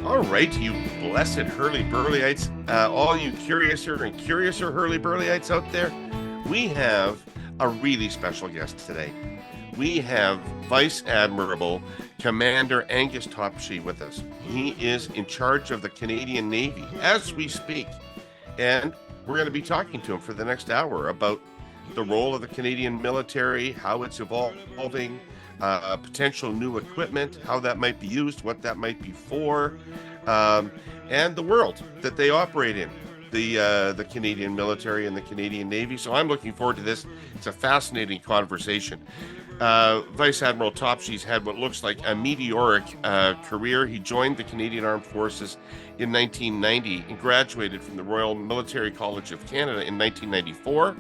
All right, you blessed Herle Burly-ites, all you curiouser and curiouser Herle Burly-ites out there, we have a really special guest today. We have Vice-Admiral Commander Angus Topshee with us. He is in charge of the Canadian Navy as we speak, and we're going to be talking to him for the next hour about the role of the Canadian military, how it's evolving, potential new equipment, how that might be used, what that might be for, and the world that they operate in, the Canadian military and the Canadian Navy. So I'm looking forward to this. It's a fascinating conversation. Vice Admiral Topshee's had what looks like a meteoric career. He joined the Canadian Armed Forces in 1990 and graduated from the Royal Military College of Canada in 1994.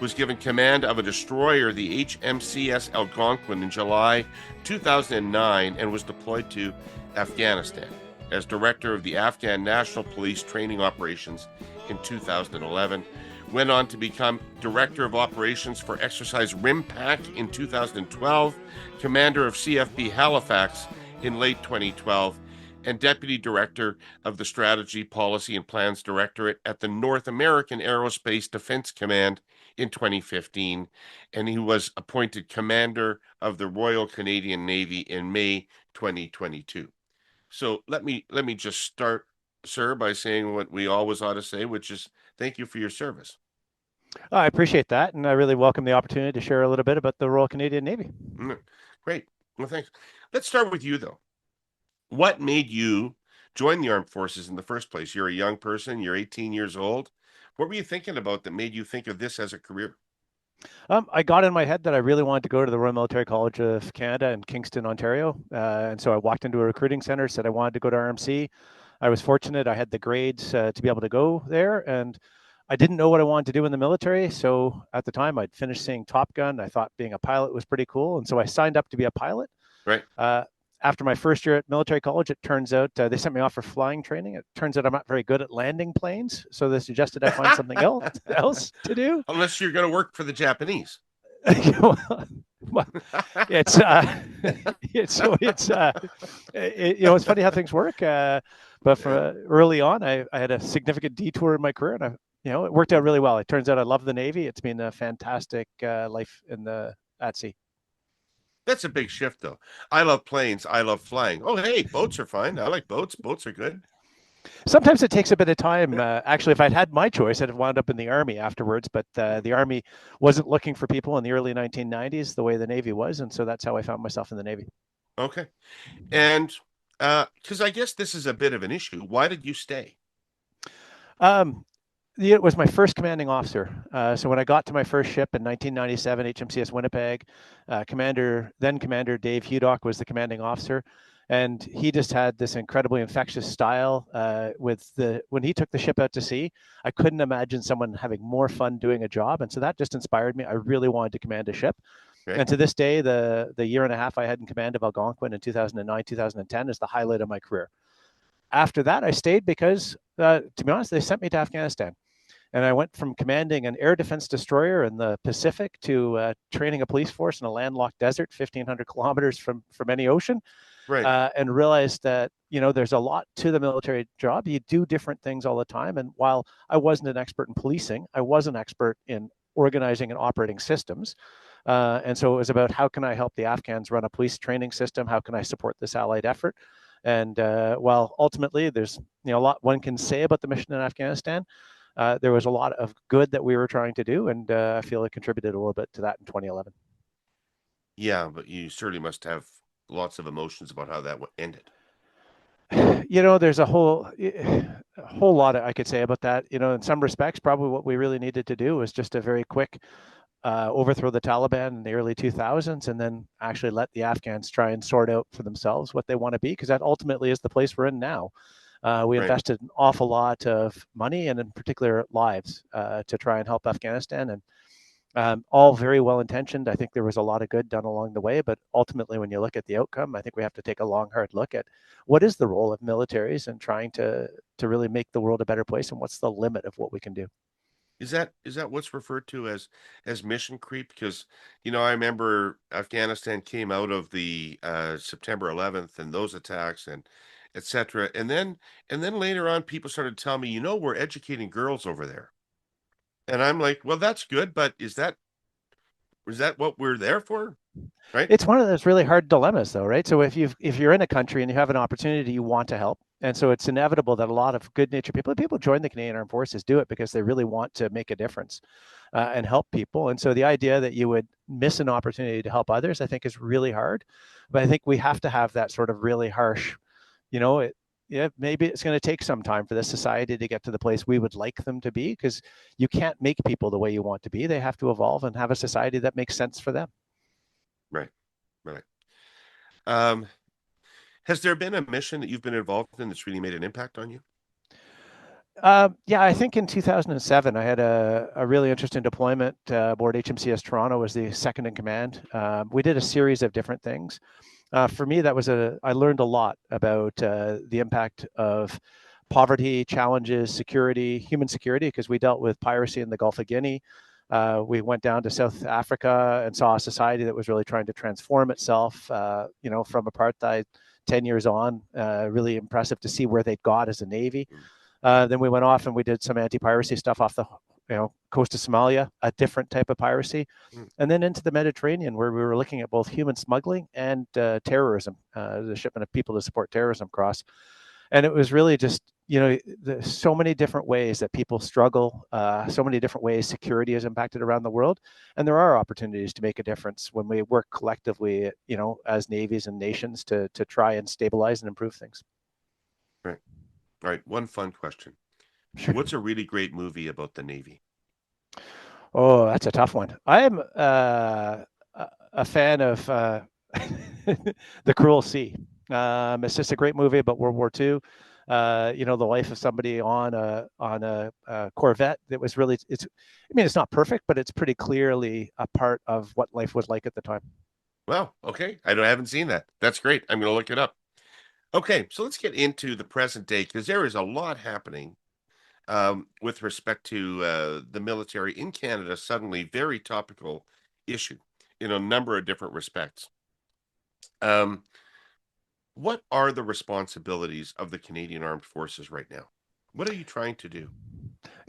Was given command of a destroyer, the HMCS Algonquin, in July 2009 and was deployed to Afghanistan as director of the Afghan National Police Training operations in 2011. Went on to become director of operations for Exercise RIMPAC in 2012, commander of CFB Halifax in late 2012, and deputy director of the Strategy, Policy, and Plans Directorate at the North American Aerospace Defense Command in 2015, and he was appointed commander of the Royal Canadian Navy in May 2022. So let me just start, sir, by saying what we always ought to say, which is thank you for your service. I appreciate that, and I really welcome the opportunity to share a little bit about the Royal Canadian Navy. Great. Well, thanks. Let's start with you, though. What made you join the armed forces in the first place? You're a young person. You're 18 years old. What were you thinking about that made you think of this as a career? I got in my head that I really wanted to go to the Royal Military College of Canada in Kingston, Ontario. And so I walked into a recruiting center, said I wanted to go to RMC. I was fortunate. I had the grades to be able to go there. And I didn't know what I wanted to do in the military. So at the time, I'd finished seeing Top Gun. I thought being a pilot was pretty cool. And so I signed up to be a pilot. Right. After my first year at military college, it turns out they sent me off for flying training. It turns out I'm not very good at landing planes, so they suggested I find something else to do. Unless you're going to work for the Japanese. Well, it's funny how things work. But early on, I had a significant detour in my career, and it worked out really well. It turns out I love the Navy. It's been a fantastic life at sea. That's a big shift, though. I love planes. I love flying. Oh, hey, boats are fine. I like boats. Boats are good. Sometimes it takes a bit of time. Actually, if I'd had my choice, I'd have wound up in the Army afterwards. But the Army wasn't looking for people in the early 1990s the way the Navy was. And so that's how I found myself in the Navy. Okay. And because I guess this is a bit of an issue. Why did you stay? It was my first commanding officer. So when I got to my first ship in 1997, HMCS Winnipeg, Commander Dave Hudock was the commanding officer. And he just had this incredibly infectious style when he took the ship out to sea. I couldn't imagine someone having more fun doing a job. And so that just inspired me. I really wanted to command a ship. Right. And to this day, the year and a half I had in command of Algonquin in 2009, 2010 is the highlight of my career. After that, I stayed because, to be honest, they sent me to Afghanistan. And I went from commanding an air defense destroyer in the Pacific to training a police force in a landlocked desert, 1,500 kilometers from any ocean. Right. And realized that, there's a lot to the military job. You do different things all the time. And while I wasn't an expert in policing, I was an expert in organizing and operating systems. And so it was about how can I help the Afghans run a police training system? How can I support this allied effort? And while ultimately there's a lot one can say about the mission in Afghanistan, there was a lot of good that we were trying to do, and I feel it contributed a little bit to that in 2011. Yeah, but you certainly must have lots of emotions about how that ended. There's a whole lot I could say about that. In some respects, probably what we really needed to do was just a very quick overthrow the Taliban in the early 2000s, and then actually let the Afghans try and sort out for themselves what they want to be, because that ultimately is the place we're in now. We invested an awful lot of money and in particular lives to try and help Afghanistan, and all very well intentioned. I think there was a lot of good done along the way, but ultimately when you look at the outcome, I think we have to take a long, hard look at what is the role of militaries in trying to really make the world a better place, and what's the limit of what we can do. Is that what's referred to as mission creep? Because I remember Afghanistan came out of the September 11th and those attacks, and etc. And then later on, people started telling me, we're educating girls over there. And I'm like, well, that's good, but is that what we're there for? Right? It's one of those really hard dilemmas, though, right? So if you're in a country and you have an opportunity, you want to help, and so it's inevitable that a lot of good-natured people join the Canadian Armed Forces, do it because they really want to make a difference and help people. And so the idea that you would miss an opportunity to help others, I think, is really hard. But I think we have to have that sort of really harsh, yeah, maybe it's going to take some time for this society to get to the place we would like them to be, because you can't make people the way you want to be. They have to evolve and have a society that makes sense for them. Right. Right. Um, has there been a mission that you've been involved in that's really made an impact on you? Yeah, I think in 2007, I had a really interesting deployment aboard HMCS Toronto. Was the second in command. We did a series of different things. For me, I learned a lot about the impact of poverty, challenges, security, human security, because we dealt with piracy in the Gulf of Guinea. We went down to South Africa and saw a society that was really trying to transform itself, from apartheid 10 years on. Really impressive to see where they'd got as a Navy. Then we went off and we did some anti-piracy stuff off the coast of Somalia, a different type of piracy, and then into the Mediterranean, where we were looking at both human smuggling and terrorism, the shipment of people to support terrorism across. And it was really just, there's so many different ways that people struggle, so many different ways security is impacted around the world. And there are opportunities to make a difference when we work collectively, as navies and nations to try and stabilize and improve things. Right. All right. One fun question. Sure. What's a really great movie about the Navy? Oh, that's a tough one. I am a fan of The Cruel Sea. It's just a great movie about World War II. The life of somebody on a Corvette that was really, it's not perfect, but it's pretty clearly a part of what life was like at the time. Well, okay. I haven't seen that. That's great. I'm going to look it up. Okay, so let's get into the present day, because there is a lot happening with respect to the military in Canada. Suddenly, very topical issue in a number of different respects. Um, what are the responsibilities of the Canadian Armed Forces right now? What are you trying to do?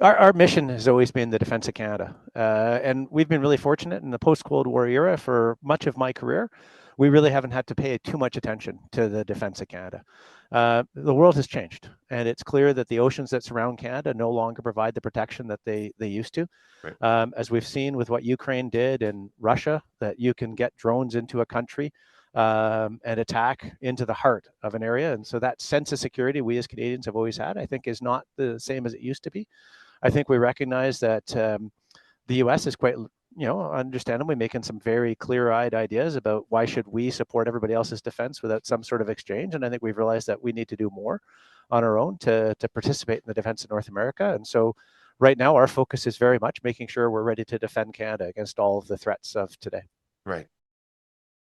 Our mission has always been the defense of Canada. And we've been really fortunate in the post-Cold War era. For much of my career, we really haven't had to pay too much attention to the defense of Canada. The world has changed, and it's clear that the oceans that surround Canada no longer provide the protection that they used to. Right. As we've seen with what Ukraine did and Russia, that you can get drones into a country and attack into the heart of an area. And so that sense of security we as Canadians have always had, I think, is not the same as it used to be. I think we recognize that the U.S. is quite, understandably making some very clear-eyed ideas about why should we support everybody else's defense without some sort of exchange. And I think we've realized that we need to do more on our own to participate in the defense of North America. And so right now, our focus is very much making sure we're ready to defend Canada against all of the threats of today. Right.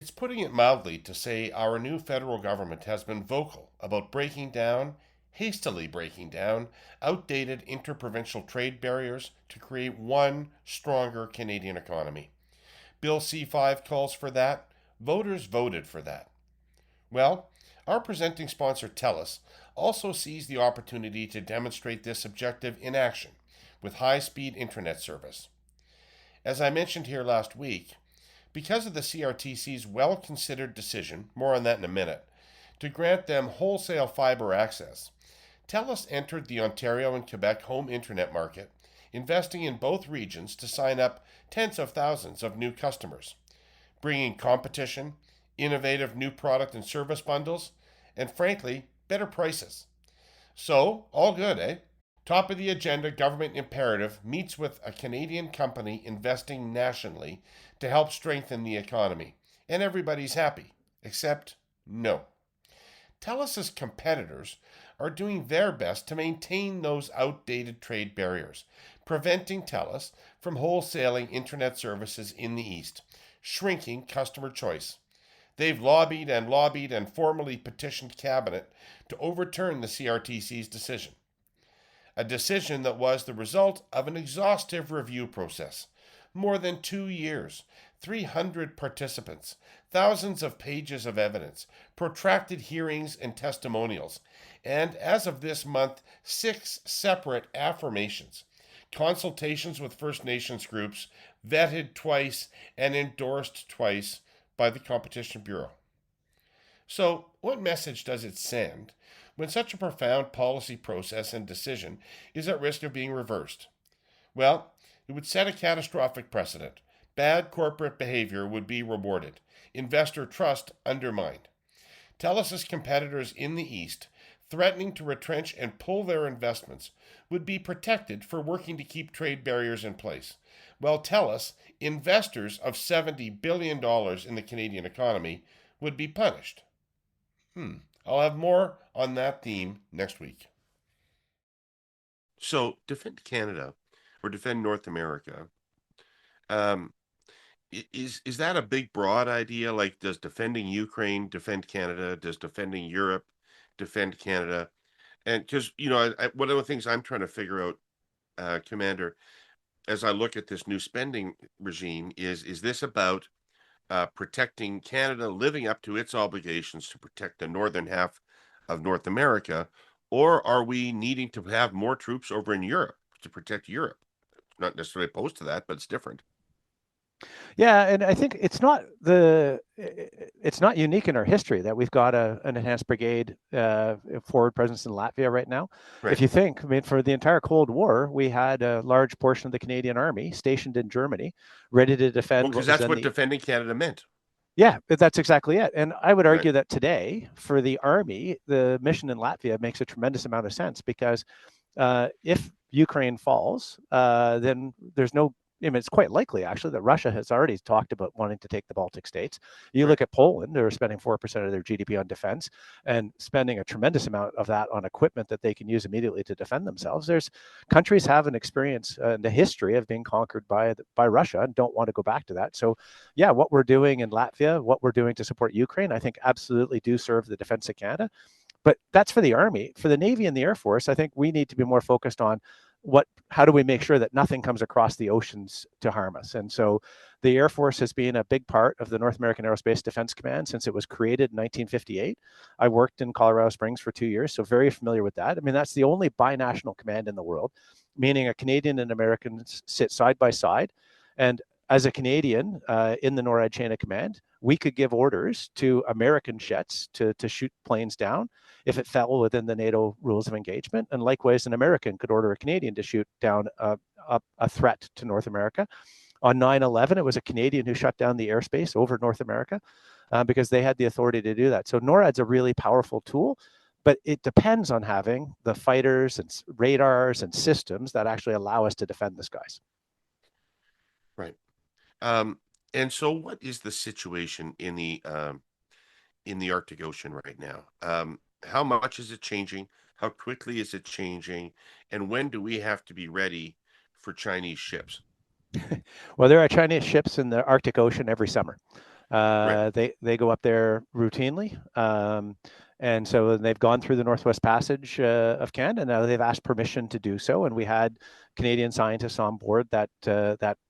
It's putting it mildly to say our new federal government has been vocal about hastily breaking down, outdated interprovincial trade barriers to create one stronger Canadian economy. Bill C5 calls for that. Voters voted for that. Well, our presenting sponsor, Telus, also sees the opportunity to demonstrate this objective in action with high-speed internet service. As I mentioned here last week, because of the CRTC's well-considered decision, more on that in a minute, to grant them wholesale fiber access, Telus entered the Ontario and Quebec home internet market, investing in both regions to sign up tens of thousands of new customers, bringing competition, innovative new product and service bundles, and frankly, better prices. So, all good, eh? Top of the agenda government imperative meets with a Canadian company investing nationally to help strengthen the economy. And everybody's happy. Except, no. Telus' competitors are doing their best to maintain those outdated trade barriers, preventing Telus from wholesaling internet services in the East, shrinking customer choice. They've lobbied and formally petitioned Cabinet to overturn the CRTC's decision. A decision that was the result of an exhaustive review process, more than 2 years, 300 participants, thousands of pages of evidence, protracted hearings and testimonials, and as of this month, 6 separate affirmations, consultations with First Nations groups, vetted twice and endorsed twice by the Competition Bureau. So, what message does it send when such a profound policy process and decision is at risk of being reversed? Well, it would set a catastrophic precedent. Bad corporate behavior would be rewarded, investor trust undermined. Telus's competitors in the East, threatening to retrench and pull their investments, would be protected for working to keep trade barriers in place, while Telus, investors of $70 billion in the Canadian economy, would be punished. I'll have more on that theme next week. So, defend Canada or defend North America. Is that a big, broad idea? Like, does defending Ukraine defend Canada? Does defending Europe defend Canada? And because, one of the things I'm trying to figure out, Commander, as I look at this new spending regime, is this about protecting Canada, living up to its obligations to protect the northern half of North America, or are we needing to have more troops over in Europe to protect Europe? Not necessarily opposed to that, but it's different. Yeah, and I think it's not unique in our history that we've got an enhanced brigade forward presence in Latvia right now. Right. If you think, I mean, for the entire Cold War, we had a large portion of the Canadian Army stationed in Germany, ready to defend. Because that's what defending Canada meant. Yeah, that's exactly it. And I would argue that today, for the Army, the mission in Latvia makes a tremendous amount of sense because if Ukraine falls, then there's no. I mean, it's quite likely, actually, that Russia has already talked about wanting to take the Baltic states. You look at Poland, they're spending 4% of their GDP on defense and spending a tremendous amount of that on equipment that they can use immediately to defend themselves. There's countries have an experience in the history of being conquered by Russia and don't want to go back to that. So, yeah, what we're doing in Latvia, what we're doing to support Ukraine, I think absolutely do serve the defense of Canada. But that's for the Army. For the Navy and the Air Force, I think we need to be more focused on how do we make sure that nothing comes across the oceans to harm us? And so the Air Force has been a big part of the North American Aerospace Defense Command since it was created in 1958. I worked in Colorado Springs for 2 years, so very familiar with that. I mean, that's the only binational command in the world, meaning a Canadian and American sit side by side. And as a Canadian in the NORAD chain of command, we could give orders to American jets to shoot planes down if it fell within the NATO rules of engagement. And likewise, an American could order a Canadian to shoot down a threat to North America. On 9/11, it was a Canadian who shut down the airspace over North America because they had the authority to do that. So NORAD's a really powerful tool, but it depends on having the fighters and radars and systems that actually allow us to defend the skies. Right. And so what is the situation in the Arctic Ocean right now? How much is it changing? How quickly is it changing? And when do we have to be ready for Chinese ships? Well, there are Chinese ships in the Arctic Ocean every summer. Right. They go up there routinely. And so they've gone through the Northwest Passage of Canada. Now they've asked permission to do so. And we had Canadian scientists on board that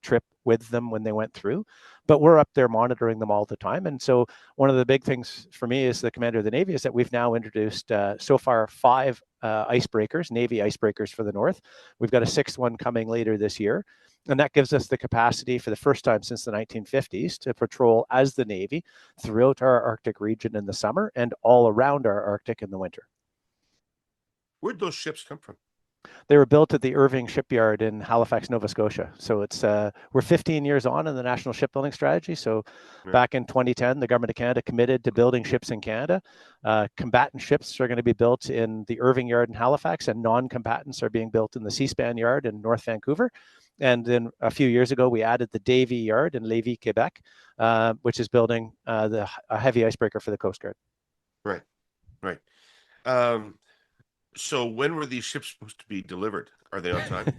trip with them when they went through. But we're up there monitoring them all the time. And so one of the big things for me as the commander of the Navy is that we've now introduced so far 5 icebreakers, Navy icebreakers for the North. We've got a 6th one coming later this year. And that gives us the capacity for the first time since the 1950s to patrol as the Navy throughout our Arctic region in the summer and all around our Arctic in the winter. Where'd those ships come from? They were built at the Irving Shipyard in Halifax, Nova Scotia. So it's we're 15 years on in the National Shipbuilding Strategy. So back in 2010, the Government of Canada committed to building ships in Canada. Combatant ships are going to be built in the Irving Yard in Halifax, and non-combatants are being built in the Seaspan Yard in North Vancouver. And then a few years ago, we added the Davie Yard in Lévis, Quebec, which is building a heavy icebreaker for the Coast Guard. Right. So when were these ships supposed to be delivered? Are they on time?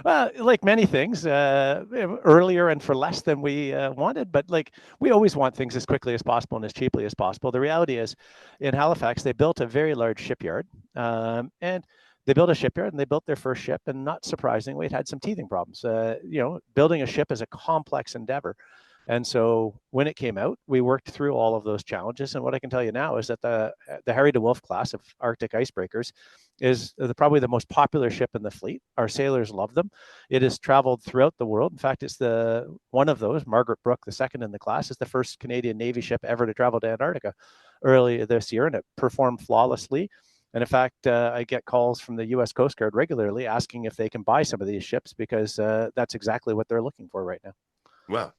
Well, like many things, earlier and for less than we wanted, but like we always want things as quickly as possible and as cheaply as possible. The reality is, in Halifax, they built a very large shipyard, and they built a shipyard and they built their first ship, and not surprisingly, it had some teething problems. Building a ship is a complex endeavor. And so when it came out, we worked through all of those challenges. And what I can tell you now is that the Harry DeWolf class of Arctic icebreakers is probably the most popular ship in the fleet. Our sailors love them. It has traveled throughout the world. In fact, it's one of those, Margaret Brooke, the second in the class, is the first Canadian Navy ship ever to travel to Antarctica early this year, and it performed flawlessly. And in fact, I get calls from the U.S. Coast Guard regularly asking if they can buy some of these ships because that's exactly what they're looking for right now. Wow.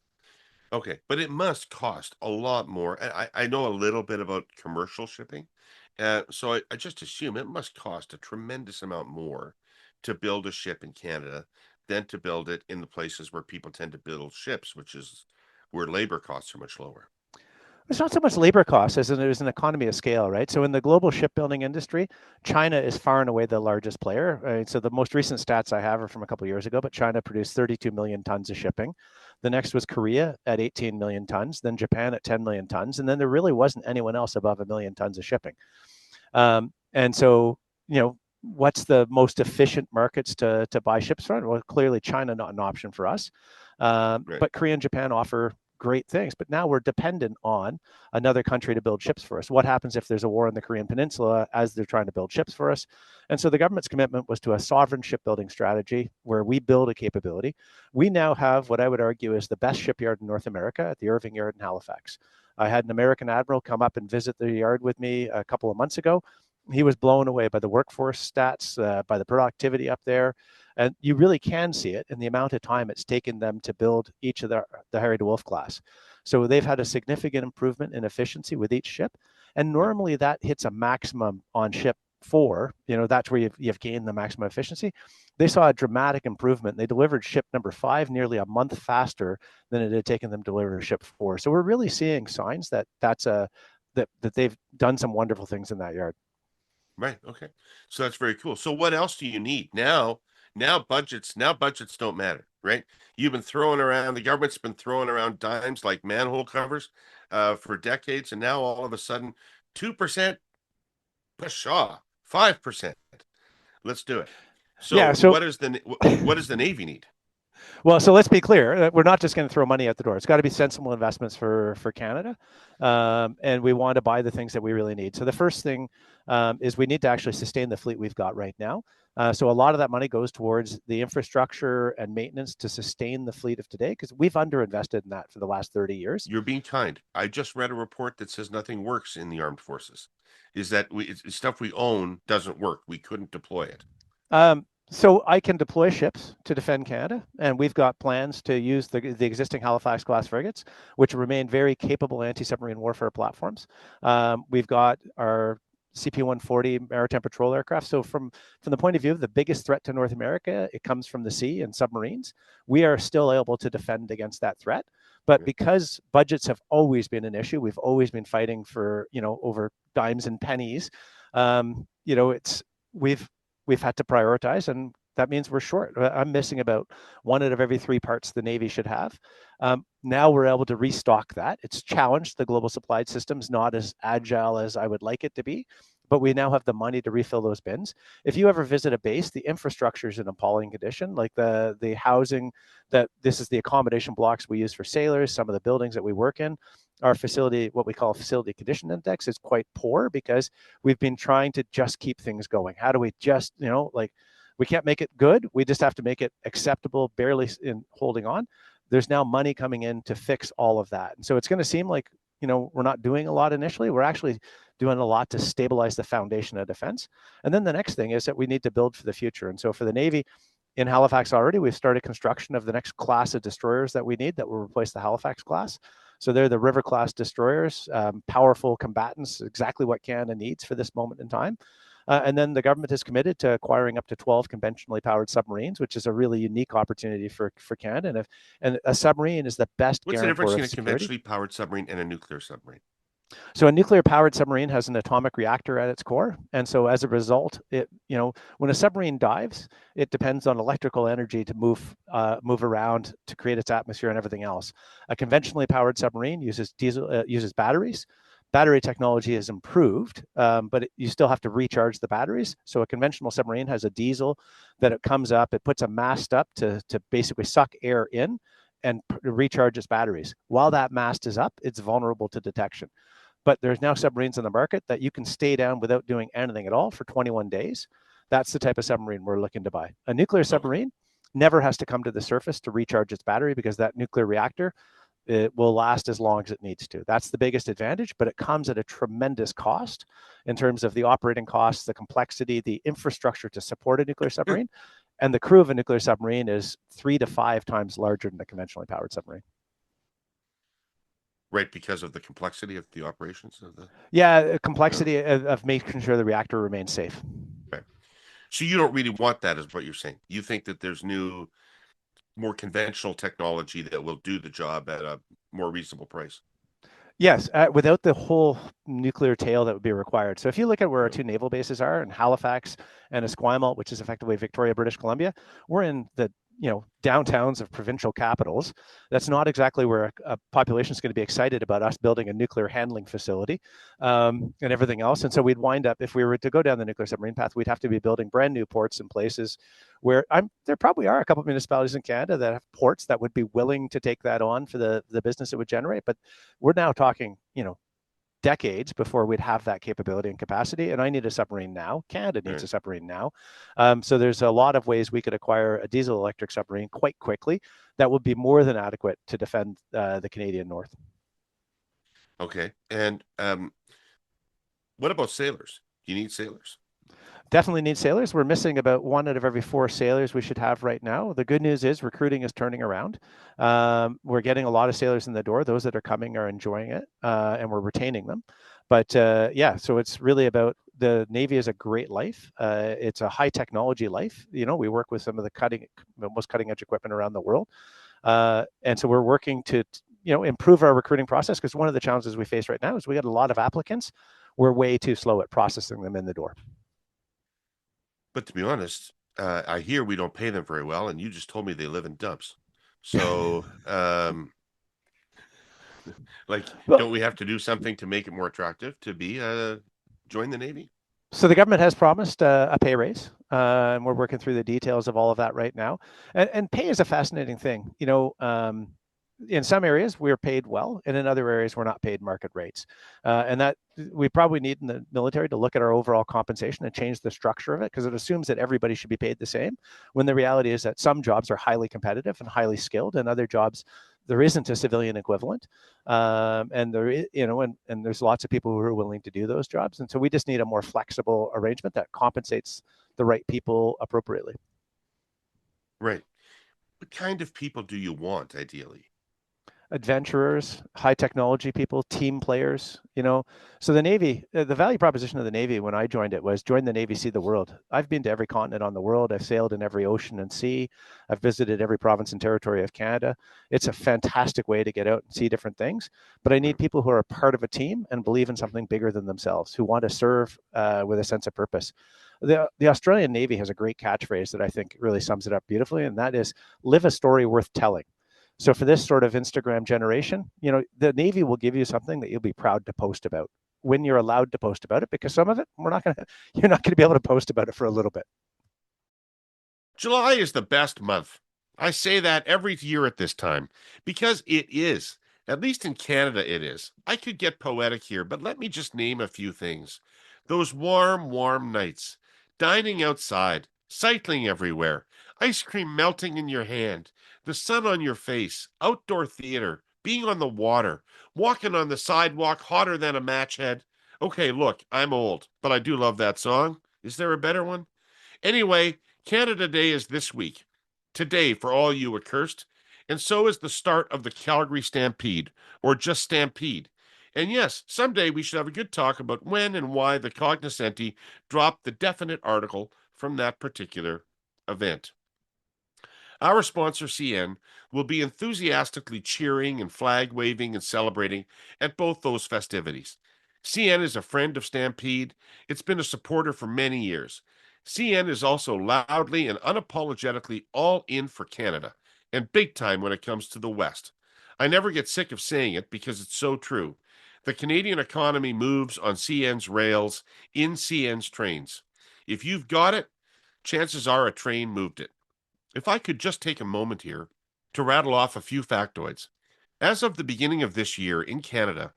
Okay, but it must cost a lot more. I know a little bit about commercial shipping, so I just assume it must cost a tremendous amount more to build a ship in Canada than to build it in the places where people tend to build ships, which is where labor costs are much lower. It's not so much labor costs as it is an economy of scale, right? So in the global shipbuilding industry, China is far and away the largest player. Right? So the most recent stats I have are from a couple of years ago, but China produced 32 million tons of shipping. The next was Korea at 18 million tons, then Japan at 10 million tons, and then there really wasn't anyone else above 1 million tons of shipping. And so, what's the most efficient markets to buy ships from? Well, clearly China not an option for us, Right. but Korea and Japan offer great things. But now we're dependent on another country to build ships for us. What happens if there's a war in the Korean Peninsula as they're trying to build ships for us? And so the government's commitment was to a sovereign shipbuilding strategy where we build a capability. We now have what I would argue is the best shipyard in North America at the Irving Yard in Halifax. I had an American admiral come up and visit the yard with me a couple of months ago. He was blown away by the workforce stats, by the productivity up there. And you really can see it in the amount of time it's taken them to build each of the Harry DeWolf class. So they've had a significant improvement in efficiency with each ship. And normally that hits a maximum on ship 4. That's where you've gained the maximum efficiency. They saw a dramatic improvement. They delivered ship number 5 nearly a month faster than it had taken them to deliver ship 4. So we're really seeing signs that they've done some wonderful things in that yard. Right. Okay. So that's very cool. So what else do you need now? Now budgets don't matter, right? You've been throwing around, the government's been throwing around dimes like manhole covers for decades, and now all of a sudden, 2%, pshaw, 5%. Let's do it. So Yeah. So what does the Navy need? Well, so let's be clear. We're not just going to throw money at the door. It's got to be sensible investments for Canada, and we want to buy the things that we really need. So the first thing is we need to actually sustain the fleet we've got right now. So a lot of that money goes towards the infrastructure and maintenance to sustain the fleet of today, because we've underinvested in that for the last 30 years. You're being kind. I just read a report that says nothing works in the armed forces. Is that stuff we own doesn't work. We couldn't deploy it. So I can deploy ships to defend Canada, and we've got plans to use the existing Halifax-class frigates, which remain very capable anti-submarine warfare platforms. We've got our CP-140 maritime patrol aircraft. So from the point of view of the biggest threat to North America, it comes from the sea and submarines. We are still able to defend against that threat. But because budgets have always been an issue, we've always been fighting for, over dimes and pennies. We've had to prioritize, and that means we're short. I'm missing about 1 out of every 3 parts the Navy should have. Now we're able to restock that. It's challenged. The global supply system is not as agile as I would like it to be, but we now have the money to refill those bins. If you ever visit a base, the infrastructure is in appalling condition, like the housing, this is the accommodation blocks we use for sailors, some of the buildings that we work in. Our facility, what we call facility condition index, is quite poor because we've been trying to just keep things going. How do we just, we can't make it good. We just have to make it acceptable, barely in holding on. There's now money coming in to fix all of that. And so it's going to seem like, we're not doing a lot initially. We're actually doing a lot to stabilize the foundation of defense. And then the next thing is that we need to build for the future. And so for the Navy, in Halifax already, we've started construction of the next class of destroyers that we need that will replace the Halifax class. So they're the River class destroyers, powerful combatants, exactly what Canada needs for this moment in time. And then the government is committed to acquiring up to 12 conventionally powered submarines, which is a really unique opportunity for Canada. And a submarine is the best What's the guarantor difference of between a security. conventionally powered submarine and a nuclear submarine? So a nuclear powered submarine has an atomic reactor at its core. And so as a result, when a submarine dives, it depends on electrical energy to move around to create its atmosphere and everything else. A conventionally powered submarine uses batteries. Battery technology has improved, but you still have to recharge the batteries. So a conventional submarine has a diesel that it comes up, it puts a mast up to basically suck air in. and recharge its batteries. While that mast is up, it's vulnerable to detection. But there's now submarines in the market that you can stay down without doing anything at all for 21 days. That's the type of submarine we're looking to buy. A nuclear submarine never has to come to the surface to recharge its battery because that nuclear reactor, it will last as long as it needs to. That's the biggest advantage, but it comes at a tremendous cost in terms of the operating costs, the complexity, the infrastructure to support a nuclear submarine. And the crew of a nuclear submarine is 3 to 5 times larger than a conventionally powered submarine. Right, because of the complexity of the operations of the. Yeah, complexity of making sure the reactor remains safe. Okay. So you don't really want that, is what you're saying. You think that there's new, more conventional technology that will do the job at a more reasonable price. Yes, without the whole nuclear tail that would be required. So if you look at where our two naval bases are in Halifax and Esquimalt, which is effectively Victoria, British Columbia, we're in the downtowns of provincial capitals. That's not exactly where a population is going to be excited about us building a nuclear handling facility and everything else. And so we'd wind up, if we were to go down the nuclear submarine path, we'd have to be building brand new ports in places where there probably are a couple of municipalities in Canada that have ports that would be willing to take that on for the business it would generate. But we're now talking, decades before we'd have that capability and capacity. And I need a submarine now. Canada needs a submarine now. So there's a lot of ways we could acquire a diesel electric submarine quite quickly that would be more than adequate to defend the Canadian North. Okay. And what about sailors? Do you need sailors? Definitely need sailors. We're missing about 1 out of every 4 sailors we should have right now. The good news is recruiting is turning around. We're getting a lot of sailors in the door. Those that are coming are enjoying it, and we're retaining them. But so it's really about the Navy is a great life. It's a high technology life. We work with some of the most cutting edge equipment around the world. And so we're working to improve our recruiting process, because one of the challenges we face right now is we got a lot of applicants. We're way too slow at processing them in the door. But to be honest, I hear we don't pay them very well, and you just told me they live in dumps. So, don't we have to do something to make it more attractive to be join the Navy? So the government has promised a pay raise, and we're working through the details of all of that right now. And pay is a fascinating thing. In some areas we're paid well, and in other areas we're not paid market rates. And that we probably need in the military to look at our overall compensation and change the structure of it, because it assumes that everybody should be paid the same, when the reality is that some jobs are highly competitive and highly skilled, and other jobs there isn't a civilian equivalent. And there's lots of people who are willing to do those jobs. And so we just need a more flexible arrangement that compensates the right people appropriately. Right. What kind of people do you want, ideally? Adventurers, high technology people, team players, So the Navy, the value proposition of the Navy when I joined it was join the Navy, see the world. I've been to every continent on the world. I've sailed in every ocean and sea. I've visited every province and territory of Canada. It's a fantastic way to get out and see different things. But I need people who are a part of a team and believe in something bigger than themselves, who want to serve with a sense of purpose. The Australian Navy has a great catchphrase that I think really sums it up beautifully, and that is, live a story worth telling. So for this sort of Instagram generation, the Navy will give you something that you'll be proud to post about when you're allowed to post about it, because some of it you're not going to be able to post about it for a little bit. July is the best month. I say that every year at this time because it is. At least in Canada, it is. I could get poetic here, but let me just name a few things. Those warm, warm nights, dining outside, cycling everywhere, ice cream melting in your hand, the sun on your face, outdoor theater, being on the water, walking on the sidewalk hotter than a match head. Okay, look, I'm old, but I do love that song. Is there a better one? Anyway, Canada Day is this week. Today, for all you accursed. And so is the start of the Calgary Stampede, or just Stampede. And yes, someday we should have a good talk about when and why the cognoscenti dropped the definite article from that particular event. Our sponsor, CN, will be enthusiastically cheering and flag waving and celebrating at both those festivities. CN is a friend of Stampede. It's been a supporter for many years. CN is also loudly and unapologetically all in for Canada, and big time when it comes to the West. I never get sick of saying it because it's so true. The Canadian economy moves on CN's rails, in CN's trains. If you've got it, chances are a train moved it. If I could just take a moment here To rattle off a few factoids, as of the beginning of this year in Canada,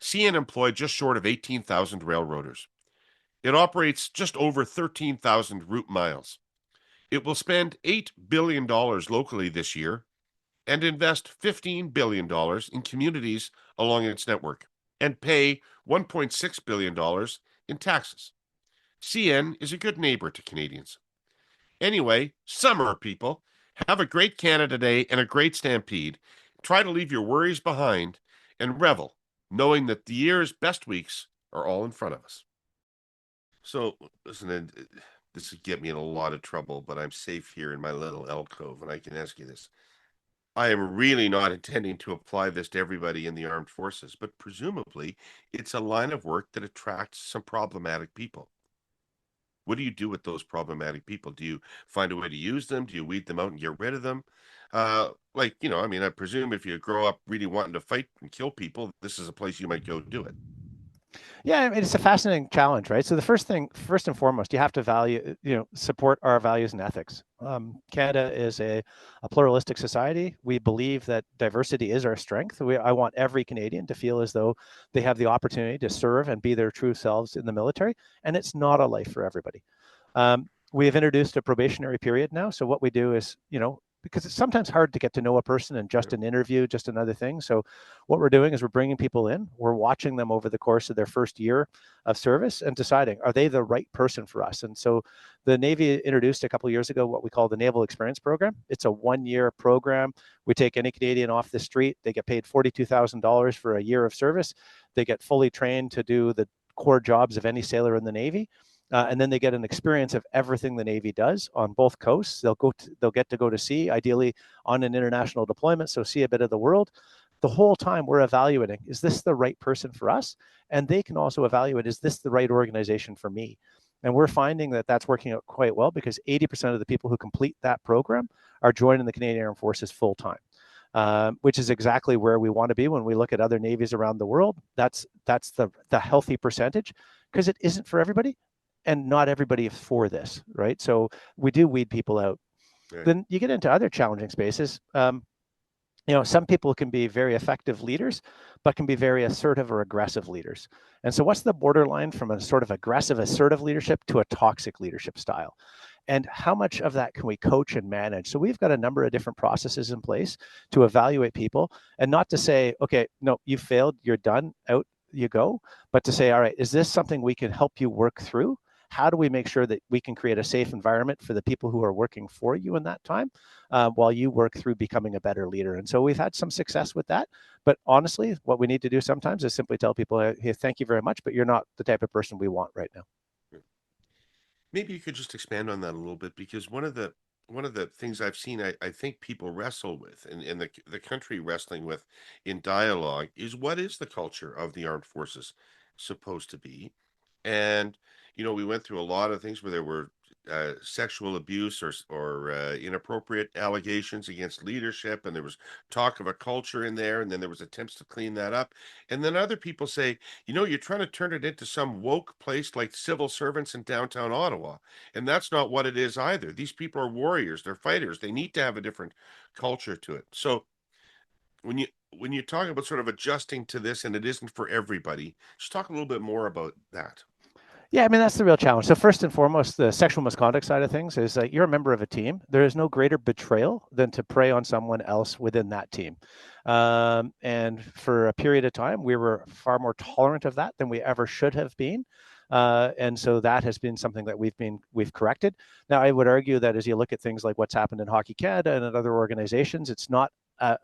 CN employed just short of 18,000 railroaders. It operates just over 13,000 route miles. It will spend $8 billion locally this year and invest $15 billion in communities along its network and pay $1.6 billion in taxes. CN is a good neighbor to Canadians. Anyway, summer, people. Have a great Canada Day and a great Stampede. Try to leave your worries behind and revel, knowing that the year's best weeks are all in front of us. So, listen, this would get me in a lot of trouble, but I'm safe here in my little alcove, and I can ask you this. I am really not intending to apply this to everybody in the armed forces, but presumably it's a line of work that attracts some problematic people. What do you do with those problematic people? Do you find a way to use them? Do you weed them out and get rid of them? I presume if you grow up really wanting to fight and kill people, this is a place you might go do it. Yeah, I mean, it's a fascinating challenge, right? So the first and foremost, you have to support our values and ethics. Canada is a pluralistic society. We believe that diversity is our strength. I want every Canadian to feel as though they have the opportunity to serve and be their true selves in the military, and it's not a life for everybody. We have introduced a probationary period now. So what we do is, because it's sometimes hard to get to know a person in just an interview, just another thing. So what we're doing is we're bringing people in, we're watching them over the course of their first year of service and deciding, are they the right person for us? And so the Navy introduced a couple of years ago what we call the Naval Experience Program. It's a 1-year program. We take any Canadian off the street. They get paid $42,000 for a year of service. They get fully trained to do the core jobs of any sailor in the Navy. And then they get an experience of everything the Navy does on both coasts. They'll get to go to sea, ideally on an international deployment, so see a bit of the world. The whole time we're evaluating, is this the right person for us? And they can also evaluate, is this the right organization for me? And we're finding that that's working out quite well, because 80% of the people who complete that program are joining the Canadian Armed Forces full time. Which is exactly where we want to be when we look at other navies around the world. That's the healthy percentage, because it isn't for everybody. And not everybody is for this, right? So we do weed people out. Right. Then you get into other challenging spaces. Some people can be very effective leaders, but can be very assertive or aggressive leaders. And so what's the borderline from a sort of aggressive, assertive leadership to a toxic leadership style? And how much of that can we coach and manage? So we've got a number of different processes in place to evaluate people, and not to say, okay, no, you failed, you're done, out you go, but to say, all right, is this something we can help you work through? How do we make sure that we can create a safe environment for the people who are working for you in that time, while you work through becoming a better leader? And so we've had some success with that. But honestly, what we need to do sometimes is simply tell people, hey, thank you very much, but you're not the type of person we want right now. Maybe you could just expand on that a little bit, because one of the things I've seen, I think people wrestle with, and the country wrestling with in dialogue, is what is the culture of the armed forces supposed to be? And we went through a lot of things where there were sexual abuse or inappropriate allegations against leadership, and there was talk of a culture in there, and then there was attempts to clean that up. And then other people say, you're trying to turn it into some woke place like civil servants in downtown Ottawa, and that's not what it is either. These people are warriors, they're fighters, they need to have a different culture to it. So when you talk about sort of adjusting to this, and it isn't for everybody, just talk a little bit more about that. Yeah, I mean, that's the real challenge. So first and foremost, the sexual misconduct side of things is that you're a member of a team. There is no greater betrayal than to prey on someone else within that team. And for a period of time, we were far more tolerant of that than we ever should have been. And so that has been something that we've corrected. Now, I would argue that as you look at things like what's happened in Hockey Canada and at other organizations, it's not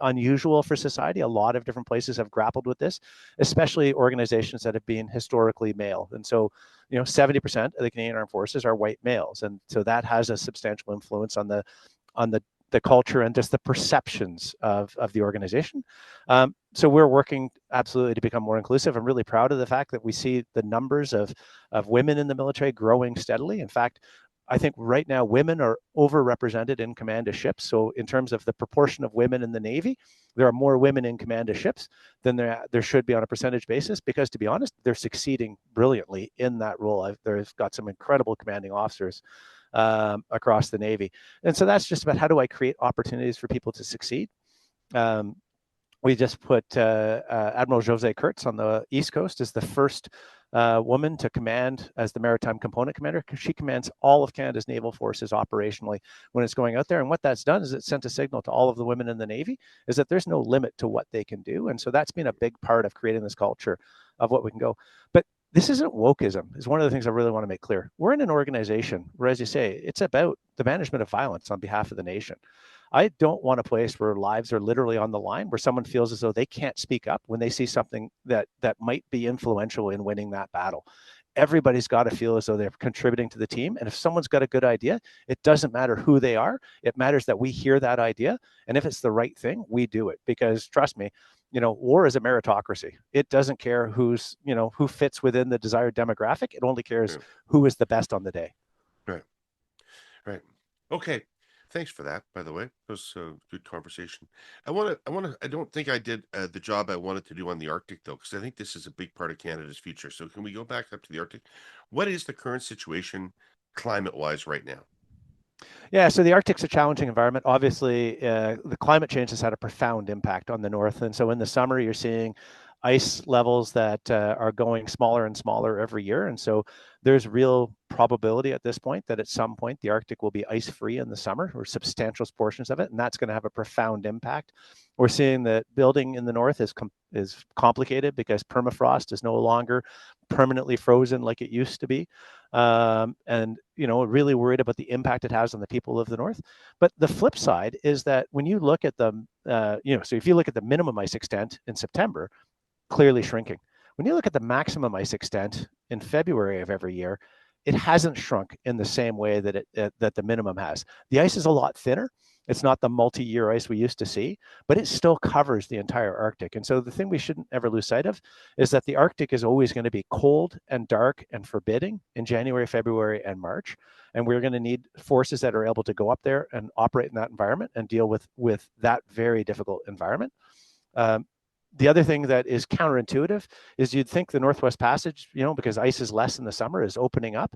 unusual for society. A lot of different places have grappled with this, especially organizations that have been historically male. And so, 70% of the Canadian Armed Forces are white males, and so that has a substantial influence on the culture and just the perceptions of the organization. So we're working absolutely to become more inclusive. I'm really proud of the fact that we see the numbers of women in the military growing steadily. In fact, I think right now women are overrepresented in command of ships. So in terms of the proportion of women in the Navy, there are more women in command of ships than there should be on a percentage basis, because to be honest, they're succeeding brilliantly in that role. They've got some incredible commanding officers. across the Navy. And so that's just about how do I create opportunities for people to succeed. Um, we just put Admiral Jose Kurtz on the East Coast as the first woman to command as the Maritime Component Commander. She commands all of Canada's naval forces operationally when it's going out there. And what that's done is it sent a signal to all of the women in the Navy is that there's no limit to what they can do. And so that's been a big part of creating this culture of what we can go. But this isn't wokeism, is one of the things I really want to make clear. We're in an organization where, as you say, it's about the management of violence on behalf of the nation. I don't want a place where lives are literally on the line, where someone feels as though they can't speak up when they see something that might be influential in winning that battle. Everybody's got to feel as though they're contributing to the team. And if someone's got a good idea, it doesn't matter who they are. It matters that we hear that idea. And if it's the right thing, we do it. Because trust me, war is a meritocracy. It doesn't care who fits within the desired demographic. It only cares who is the best on the day. Right. Right. Okay. Thanks for that, by the way. It was a good conversation. I don't think I did the job I wanted to do on the Arctic, though, because I think this is a big part of Canada's future. So can we go back up to the Arctic? What is the current situation climate-wise right now? Yeah, so the Arctic's a challenging environment. Obviously, the climate change has had a profound impact on the North. And so in the summer, you're seeing ice levels that are going smaller and smaller every year. And so there's real probability at this point that at some point the Arctic will be ice-free in the summer, or substantial portions of it, and that's going to have a profound impact. We're seeing that building in the North is complicated because permafrost is no longer permanently frozen like it used to be. And really worried about the impact it has on the people of the North. But the flip side is that when you look at the, so if you look at the minimum ice extent in September, clearly shrinking. When you look at the maximum ice extent in February of every year, it hasn't shrunk in the same way that that the minimum has. The ice is a lot thinner. It's not the multi-year ice we used to see, but it still covers the entire Arctic. And so the thing we shouldn't ever lose sight of is that the Arctic is always going to be cold and dark and forbidding in January, February, and March. And we're going to need forces that are able to go up there and operate in that environment and deal with that very difficult environment. The other thing that is counterintuitive is you'd think the Northwest Passage, because ice is less in the summer, is opening up.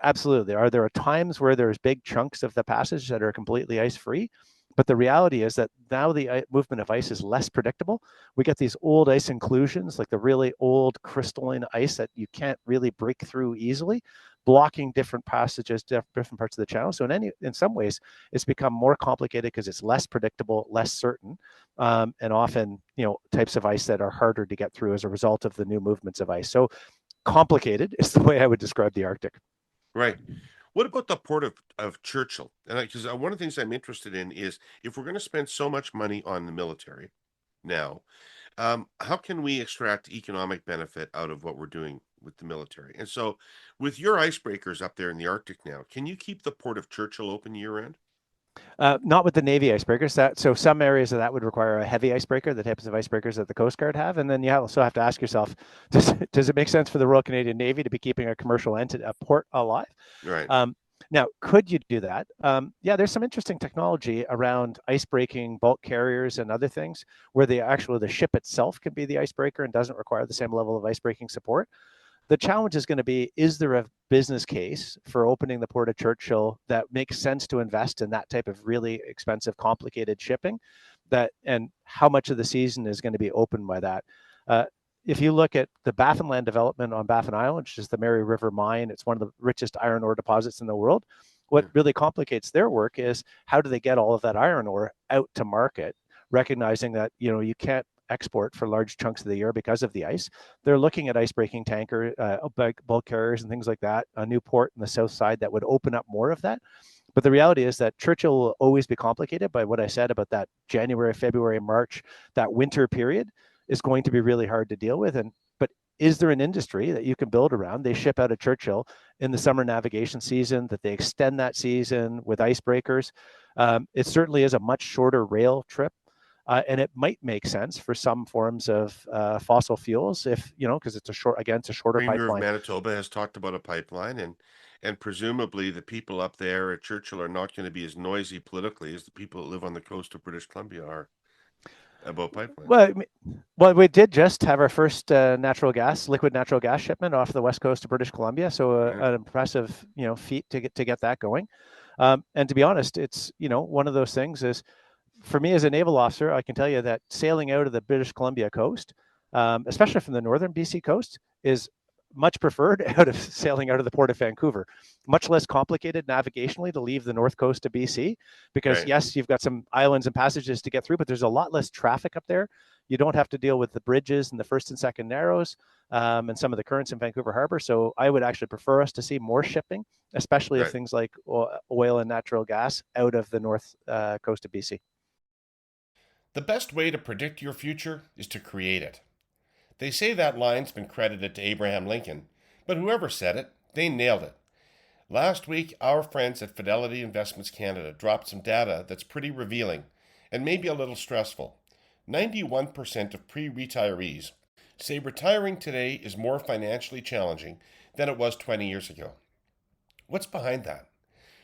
Absolutely. There are times where there's big chunks of the passage that are completely ice-free, but the reality is that now the movement of ice is less predictable. We get these old ice inclusions, like the really old crystalline ice that you can't really break through easily, blocking different passages, different parts of the channel. So in some ways, it's become more complicated because it's less predictable, less certain, and often types of ice that are harder to get through as a result of the new movements of ice. So complicated is the way I would describe the Arctic. Right. What about the port of Churchill? And because one of the things I'm interested in is if we're going to spend so much money on the military now, how can we extract economic benefit out of what we're doing with the military? And so, with your icebreakers up there in the Arctic now, can you keep the port of Churchill open year-round? Not with the Navy icebreakers. So some areas of that would require a heavy icebreaker, the types of icebreakers that the Coast Guard have. And then you also have to ask yourself, does it make sense for the Royal Canadian Navy to be keeping a commercial entity, a port alive? Right. Now, could you do that? Yeah, there's some interesting technology around icebreaking bulk carriers and other things where the ship itself can be the icebreaker and doesn't require the same level of icebreaking support. The challenge is going to be, is there a business case for opening the port of Churchill that makes sense to invest in that type of really expensive, complicated shipping? And how much of the season is going to be opened by that? If you look at the Baffinland development on Baffin Island, which is the Mary River mine, it's one of the richest iron ore deposits in the world. What really complicates their work is how do they get all of that iron ore out to market, recognizing that you can't export for large chunks of the year because of the ice. They're looking at ice-breaking tanker, bulk carriers and things like that, a new port in the south side that would open up more of that. But the reality is that Churchill will always be complicated by what I said about that January, February, March, that winter period is going to be really hard to deal with. But is there an industry that you can build around? They ship out of Churchill in the summer navigation season, that they extend that season with icebreakers. It certainly is a much shorter rail trip. And it might make sense for some forms of fossil fuels if, because it's a shorter Premier of pipeline. Manitoba has talked about a pipeline, and presumably the people up there at Churchill are not going to be as noisy politically as the people that live on the coast of British Columbia are. about pipelines. Well, we did just have our first liquid natural gas shipment off the west coast of British Columbia. So an impressive, feat to get that going. And to be honest, it's one of those things is, for me as a naval officer, I can tell you that sailing out of the British Columbia coast, especially from the northern BC coast, is much preferred out of sailing out of the port of Vancouver. Much less complicated navigationally to leave the north coast of BC, because yes, you've got some islands and passages to get through, but there's a lot less traffic up there. You don't have to deal with the bridges and the first and second narrows, and some of the currents in Vancouver Harbor. So I would actually prefer us to see more shipping, especially of things like oil and natural gas out of the north coast of BC. The best way to predict your future is to create it. They say that line's been credited to Abraham Lincoln, but whoever said it, they nailed it. Last week, our friends at Fidelity Investments Canada dropped some data that's pretty revealing and maybe a little stressful. 91% of pre-retirees say retiring today is more financially challenging than it was 20 years ago. What's behind that?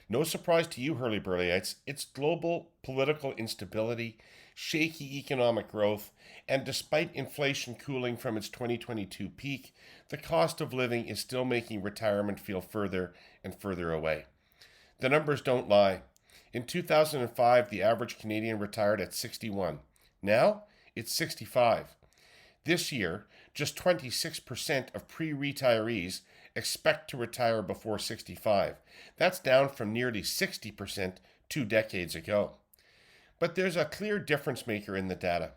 No surprise to you, Herle Burly-ites, it's global political instability, shaky economic growth, and despite inflation cooling from its 2022 peak, the cost of living is still making retirement feel further and further away. The numbers don't lie. In 2005, the average Canadian retired at 61. Now, it's 65. This year, just 26% of pre-retirees expect to retire before 65. That's down from nearly 60% 2 decades ago. But there's a clear difference maker in the data.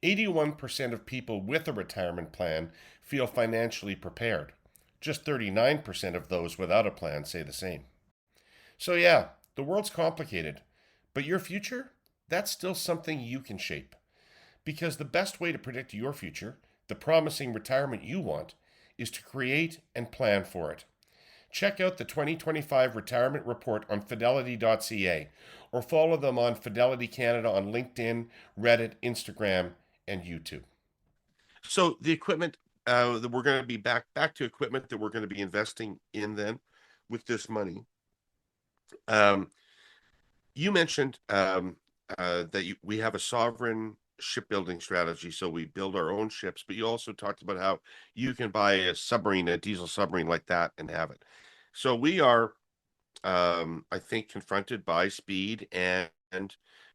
81% of people with a retirement plan feel financially prepared. Just 39% of those without a plan say the same. So yeah, the world's complicated, but your future, that's still something you can shape. Because the best way to predict your future, the promising retirement you want, is to create and plan for it. Check out the 2025 Retirement Report on Fidelity.ca, or follow them on Fidelity Canada on LinkedIn, Reddit, Instagram, and YouTube. So the equipment that we're going to be back to equipment that we're going to be investing in then with this money. You mentioned that we have a sovereign shipbuilding strategy, so we build our own ships, but you also talked about how you can buy a submarine, a diesel submarine like that, and have it. So we are, I think, confronted by speed and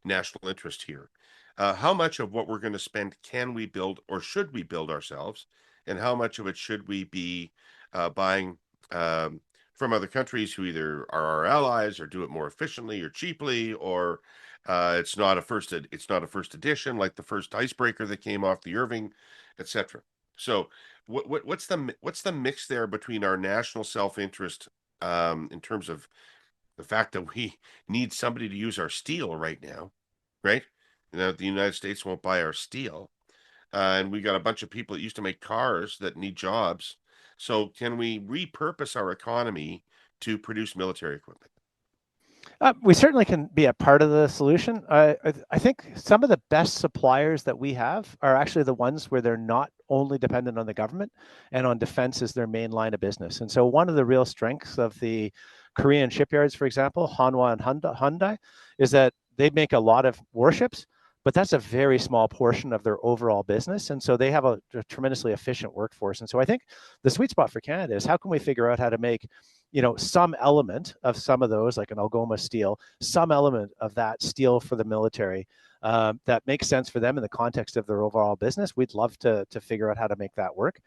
national interest here. How much of what we're going to spend can we build or should we build ourselves? And how much of it should we be buying from other countries who either are our allies or do it more efficiently or cheaply, or it's not a first edition like the first icebreaker that came off the Irving, etc. So what's the mix there between our national self-interest in terms of the fact that we need somebody to use our steel right now, right? The United States won't buy our steel, and we got a bunch of people that used to make cars that need jobs. So can we repurpose our economy to produce military equipment? We certainly can be a part of the solution. I think some of the best suppliers that we have are actually the ones where they're not only dependent on the government and on defense as their main line of business. And so one of the real strengths of the Korean shipyards, for example, Hanwha and Hyundai, is that they make a lot of warships, but that's a very small portion of their overall business. And so they have a tremendously efficient workforce. And so I think the sweet spot for Canada is how can we figure out how to make, some element of some of those, like an Algoma steel, some element of that steel for the military that makes sense for them in the context of their overall business. We'd love to figure out how to make that work.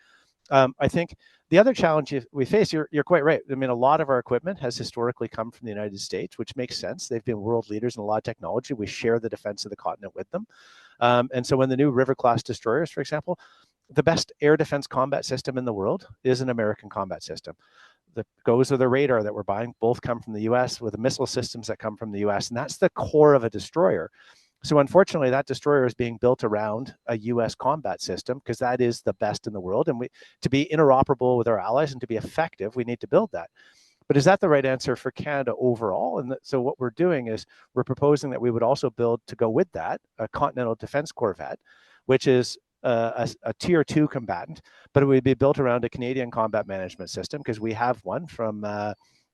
I think the other challenge we face, you're quite right. I mean, a lot of our equipment has historically come from the United States, which makes sense. They've been world leaders in a lot of technology. We share the defense of the continent with them. And so when the new River-class destroyers, for example, the best air defense combat system in the world is an American combat system. The GOES or the radar that we're buying both come from the US, with the missile systems that come from the US. And that's the core of a destroyer. So unfortunately, that destroyer is being built around a U.S. combat system because that is the best in the world. And to be interoperable with our allies and to be effective, we need to build that. But is that the right answer for Canada overall? And so what we're doing is we're proposing that we would also build, to go with that, a Continental Defense Corvette, which is a tier 2 combatant, but it would be built around a Canadian combat management system because we have one from,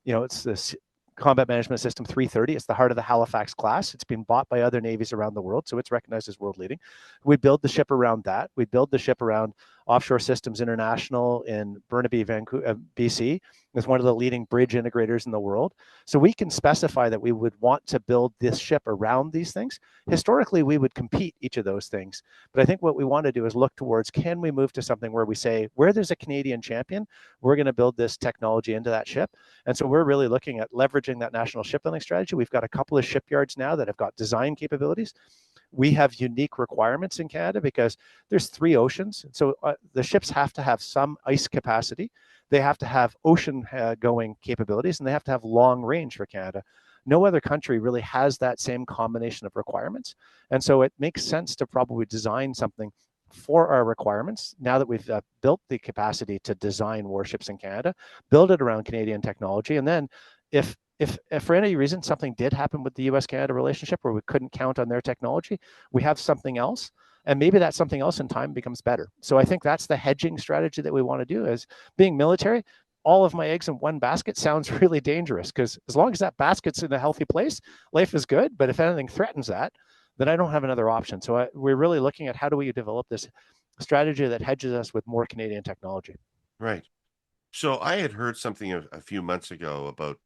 it's this Combat Management System 330. It's the heart of the Halifax class. It's been bought by other navies around the world, so it's recognized as world leading. We build the ship around that. We build the ship around Offshore Systems International in Burnaby, Vancouver, BC. It's one of the leading bridge integrators in the world. So we can specify that we would want to build this ship around these things. Historically, we would compete each of those things. But I think what we want to do is look towards, can we move to something where we say, where there's a Canadian champion, we're going to build this technology into that ship. And so we're really looking at leveraging that national shipbuilding strategy. We've got a couple of shipyards now that have got design capabilities. We have unique requirements in Canada because there's 3 oceans. So the ships have to have some ice capacity. They have to have ocean going capabilities, and they have to have long range for Canada. No other country really has that same combination of requirements. And so it makes sense to probably design something for our requirements now that we've built the capacity to design warships in Canada, build it around Canadian technology. And then if for any reason something did happen with the US-Canada relationship where we couldn't count on their technology, we have something else. And maybe that something else in time becomes better. So I think that's the hedging strategy that we want to do. As being military, all of my eggs in one basket sounds really dangerous, because as long as that basket's in a healthy place, life is good. But if anything threatens that, then I don't have another option. So we're really looking at how do we develop this strategy that hedges us with more Canadian technology. Right. So I had heard something a few months ago about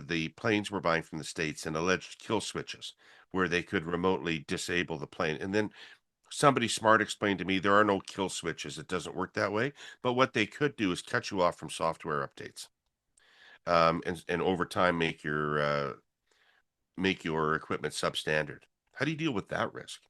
the planes we're buying from the States and alleged kill switches where they could remotely disable the plane. And then somebody smart explained to me there are no kill switches. It doesn't work that way. But what they could do is cut you off from software updates, and over time make your equipment substandard. How do you deal with that risk?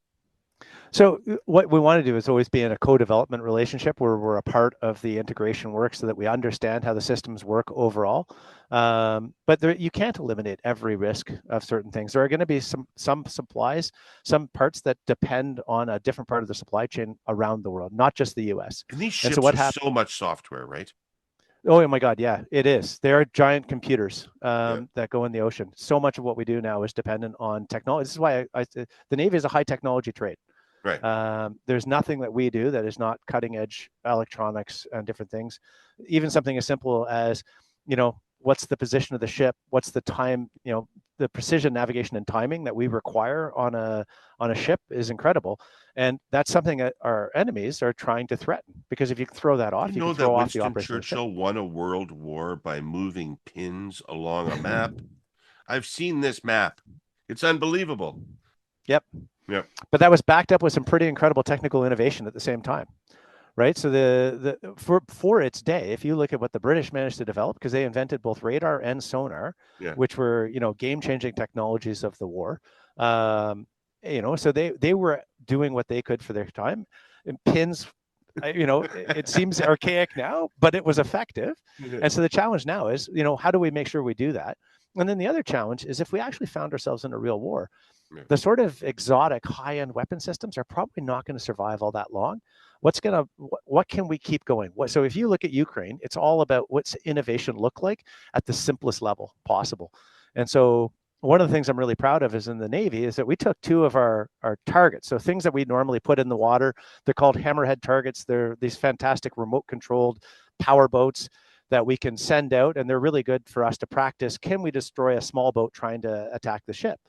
So what we want to do is always be in a co-development relationship where we're a part of the integration work so that we understand how the systems work overall. But you can't eliminate every risk of certain things. There are going to be some supplies, some parts that depend on a different part of the supply chain around the world, not just the US. And these And ships so what are happens? so much software, right? Oh my God, yeah, it is. They are giant computers Yeah. that go in the ocean. So much of what we do now is dependent on technology. This is why the Navy is a high technology trade. Right. There's nothing that we do that is not cutting edge electronics and different things. Even something as simple as, what's the position of the ship? What's the time? The precision navigation and timing that we require on a ship is incredible. And that's something that our enemies are trying to threaten, because if you throw that off, You you know can that throw off the Winston operation of the ship. Churchill won a world war by moving pins along a map? I've seen this map. It's unbelievable. Yep. Yep. But that was backed up with some pretty incredible technical innovation at the same time. Right. So for its day, if you look at what the British managed to develop, because they invented both radar and sonar, Yeah. which were, game-changing technologies of the war. So they were doing what they could for their time. And pins, it seems archaic now, but it was effective. And so the challenge now is, how do we make sure we do that? And then the other challenge is, if we actually found ourselves in a real war, the sort of exotic high-end weapon systems are probably not going to survive all that long. What can we keep going? So if you look at Ukraine, it's all about what's innovation look like at the simplest level possible. And so one of the things I'm really proud of is in the Navy is that we took 2 of our targets. So things that we normally put in the water, they're called hammerhead targets. They're these fantastic remote controlled power boats that we can send out, and they're really good for us to practice. Can we destroy a small boat trying to attack the ship?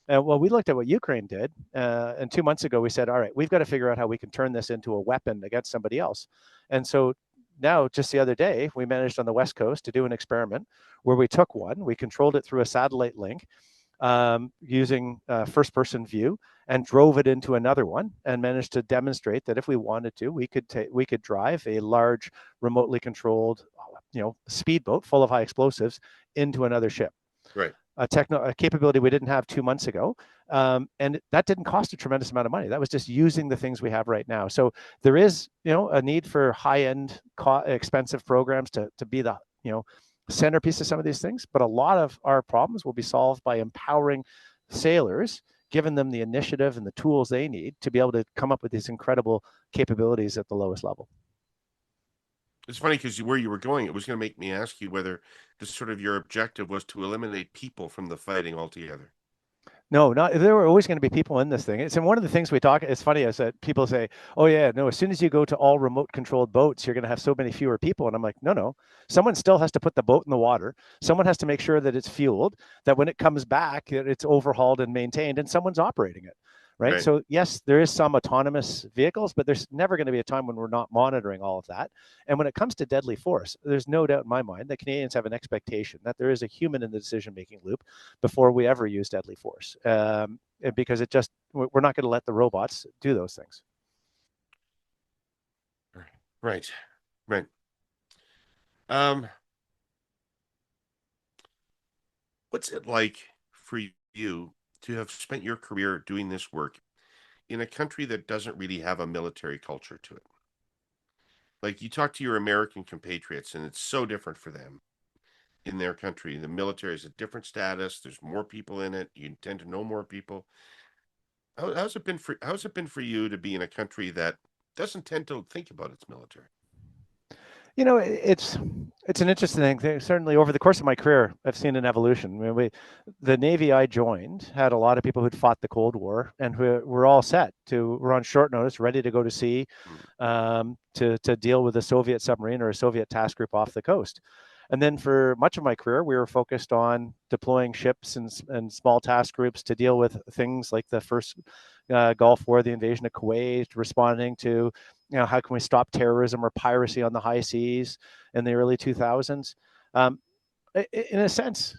Well, we looked at what Ukraine did, and 2 months ago we said, all right, we've got to figure out how we can turn this into a weapon against somebody else. And so now, just the other day, we managed on the West Coast to do an experiment where we took one, we controlled it through a satellite link using first-person view, and drove it into another one, and managed to demonstrate that if we wanted to, we could drive a large, remotely controlled, speedboat full of high explosives into another ship. Right. A capability we didn't have 2 months ago. And that didn't cost a tremendous amount of money. That was just using the things we have right now. So there is, a need for high-end, expensive programs to be the, centerpiece of some of these things. But a lot of our problems will be solved by empowering sailors, giving them the initiative and the tools they need to be able to come up with these incredible capabilities at the lowest level. It's funny because where you were going, it was going to make me ask you whether your objective was to eliminate people from the fighting altogether. No, not there were always going to be people in this thing. It's and one of the things we talk. It's funny is that people say, "Oh yeah, no." As soon as you go to all remote controlled boats, you're going to have so many fewer people. And I'm like, no, no. Someone still has to put the boat in the water. Someone has to make sure that it's fueled. That when it comes back, that it's overhauled and maintained, and someone's operating it. Right. Right. So yes, there is some autonomous vehicles, but there's never going to be a time when we're not monitoring all of that. And when it comes to deadly force, there's no doubt in my mind that Canadians have an expectation that there is a human in the decision-making loop before we ever use deadly force. Because it just we're not going to let the robots do those things. Right. Right. Um, what's it like for you to have spent your career doing this work in a country that doesn't really have a military culture to it? Like you talk to your American compatriots, and it's so different for them in their country. The military is a different status. There's more people in it. You tend to know more people. How's it been for you to be in a country that doesn't tend to think about its military? You know, it's an interesting thing. Certainly, over the course of my career, I've seen an evolution. I mean, the Navy I joined had a lot of people who'd fought the Cold War and who were all set to were on short notice, ready to go to sea, to deal with a Soviet submarine or a Soviet task group off the coast. And then for much of my career, we were focused on deploying ships and small task groups to deal with things like the first Gulf War, the invasion of Kuwait, responding to, how can we stop terrorism or piracy on the high seas in the early 2000s. In a sense,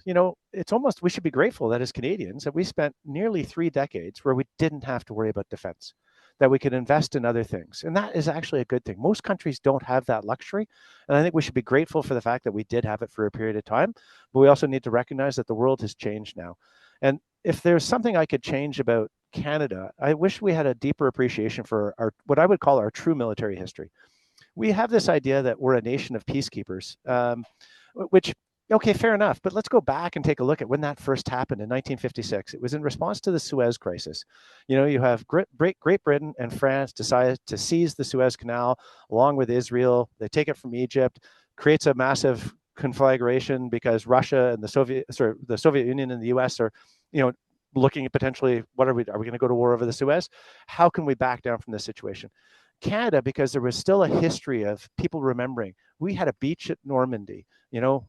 it's almost we should be grateful that as Canadians that we spent nearly 3 decades where we didn't have to worry about defense, that we could invest in other things. And that is actually a good thing. Most countries don't have that luxury. And I think we should be grateful for the fact that we did have it for a period of time. But we also need to recognize that the world has changed now. And if there's something I could change about Canada, I wish we had a deeper appreciation for our what I would call our true military history. We have this idea that we're a nation of peacekeepers, which okay, fair enough. But let's go back and take a look at when that first happened in 1956. It was in response to the Suez Crisis. You have Great Britain and France decide to seize the Suez Canal along with Israel. They take it from Egypt, creates a massive conflagration because Russia and the Soviet Union and the U.S. are, looking at potentially are we going to go to war over the Suez? How can we back down from this situation? Canada, because there was still a history of people remembering. We had a beach at Normandy.